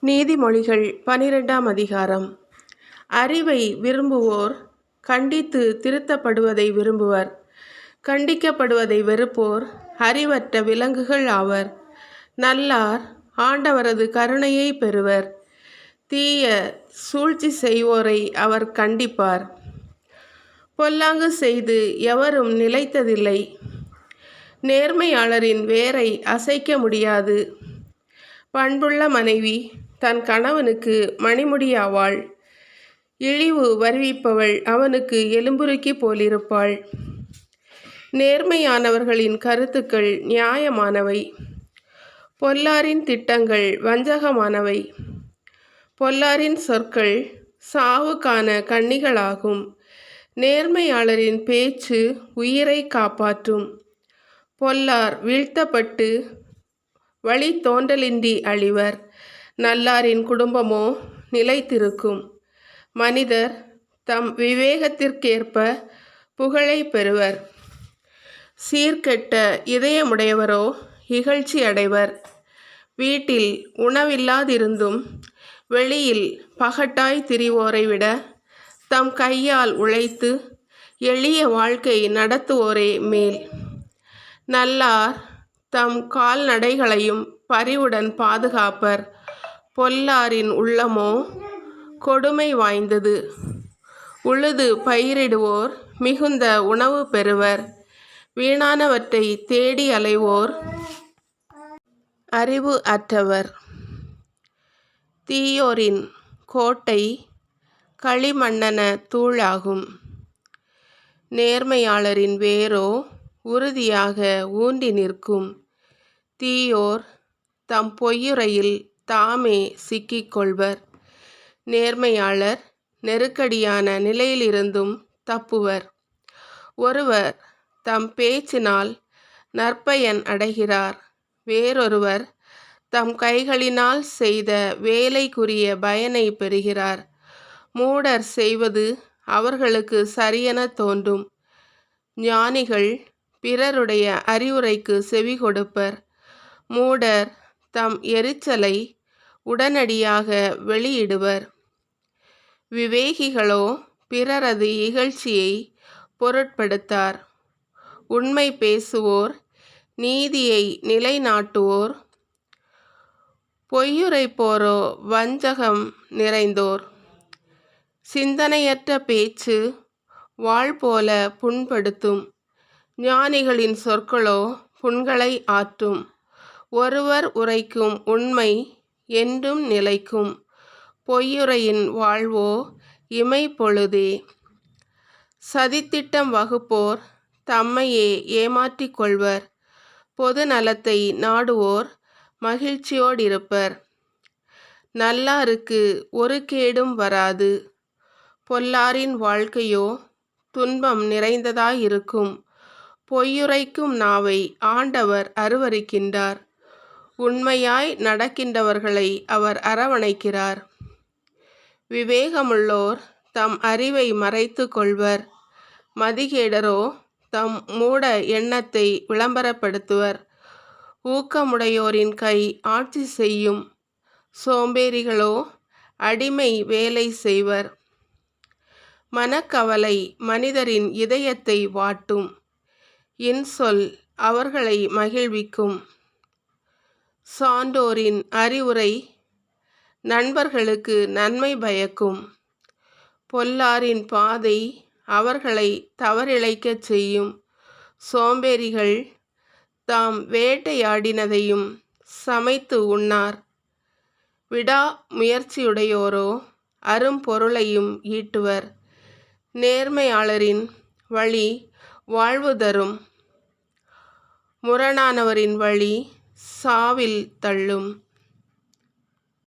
நீதிமொழிகள் 12ஆம் அதிகாரம். அறிவை விரும்புவோர் கண்டித்து திருத்தப்படுவதை விரும்புவர். கண்டிக்கப்படுவதை வெறுப்போர் அறிவற்ற விலங்குகள் ஆவர். நல்லார் ஆண்டவரது கருணையை பெறுவர். தீய சூழ்ச்சி செய்வோரை அவர் கண்டிப்பார். பொல்லாங்கு செய்து எவரும் நிலைத்ததில்லை. நேர்மையாளரின் வேரை அசைக்க முடியாது. பண்புள்ள மனைவி தன் கணவனுக்கு மணிமுடியாவாள். இழிவு வருவிப்பவள் அவனுக்கு எலும்புருக்கி போலிருப்பாள். நேர்மையானவர்களின் கருத்துக்கள் நியாயமானவை. பொல்லாரின் திட்டங்கள் வஞ்சகமானவை. பொல்லாரின் சொற்கள் சாவுக்கான கண்ணிகளாகும். நேர்மையாளரின் பேச்சு உயிரை காப்பாற்றும். பொல்லார் வீழ்த்தப்பட்டு வழி தோன்றலின்றி அழிவர். நல்லாரின் குடும்பமோ நிலைத்திருக்கும். மனிதர் தம் விவேகத்திற்கேற்ப புகழை பெறுவர். சீர்கெட்ட இதயமுடையவரோ இகழ்ச்சி அடைவர். வீட்டில் உணவில்லாதிருந்தும் வெளியில் பகட்டாய் திரிவோரை விட தம் கையால் உழைத்து எளிய வாழ்க்கை நடத்துவோரே மேல். நல்லார் தம் கால்நடைகளையும் பரிவுடன் பாதுகாப்பர். பொல்லாரின் உள்ளமோ கொடுமை வாய்ந்தது. உழுது பயிரிடுவோர் மிகுந்த உணவு பெறுவர். வீணானவற்றை தேடி அலைவோர் அறிவு அற்றவர். தீயோரின் கோட்டை களிமண்ணென தூளாகும். நேர்மையாளரின் வேரோ உறுதியாக ஊன்றி நிற்கும். தீயோர் தம் பொய்யுரையில் தாமே சிக்கிக்கொள்வர். நேர்மையாளர் நெருக்கடியான நிலையிலிருந்தும் தப்புவர். ஒருவர் தம் பேச்சினால் நற்பயன் அடைகிறார். வேறொருவர் தம் கைகளினால் செய்த வேலைக்குரிய பயனை பெறுகிறார். மூடர் செய்வது அவர்களுக்கு சரியென தோன்றும். ஞானிகள் பிறருடைய அறிவுரைக்கு செவி கொடுப்பர். மூடர் தம் எரிச்சலை உடனடியாக வெளியிடுவர். விவேகிகளோ பிறரது இகழ்ச்சியை பொருட்படுத்தார். உண்மை பேசுவோர் நீதியை நிலைநாட்டுவோர். பொய்யுரைப்போரோ வஞ்சகம் நிறைந்தோர். சிந்தனையற்ற பேச்சு வாள் போல புண்படுத்தும். ஞானிகளின் சொற்களோ புண்களை ஆற்றும். ஒருவர் உரைக்கும் உண்மை என்றும் நிலைக்கும். பொய்யுரையின் வாழ்வோ இமைப்பொழுதே. சதித்திட்டம் வகுப்போர் தம்மையே ஏமாற்றிக் கொள்வர். பொது நலத்தை நாடுவோர் மகிழ்ச்சியோடிருப்பர். நல்லாருக்கு ஒரு கேடும் வராது. பொல்லாரின் வாழ்க்கையோ துன்பம் நிறைந்ததாயிருக்கும். பொய்யுரைக்கும் நாவை ஆண்டவர் அருவருக்கின்றார். உண்மையாய் நடக்கின்றவர்களை அவர் அரவணைக்கிறார். விவேகமுள்ளோர் தம் அறிவை மறைத்து கொள்வர். மதிகேடரோ தம் மூட எண்ணத்தை விளம்பரப்படுத்துவர். ஊக்கமுடையோரின் கை ஆட்சி செய்யும். சோம்பேறிகளோ அடிமை வேலை செய்வர். மனக்கவலை மனிதரின் இதயத்தை வாட்டும். இன்சொல் அவர்களை மகிழ்விக்கும். சான்றோரின் அறிவுரை நண்பர்களுக்கு நன்மை பயக்கும். பொல்லாரின் பாதை அவர்களை தவறிழைக்கச் செய்யும். சோம்பேறிகள் தாம் வேட்டையாடினதையும் சமைத்து உண்ணார். விடா முயற்சியுடையோரோ அரும்பொருளையும் ஈட்டுவர். நேர்மையாளரின் வழி வாழ்வு தரும். முரணானவரின் வழி சாவில் தள்ளும்.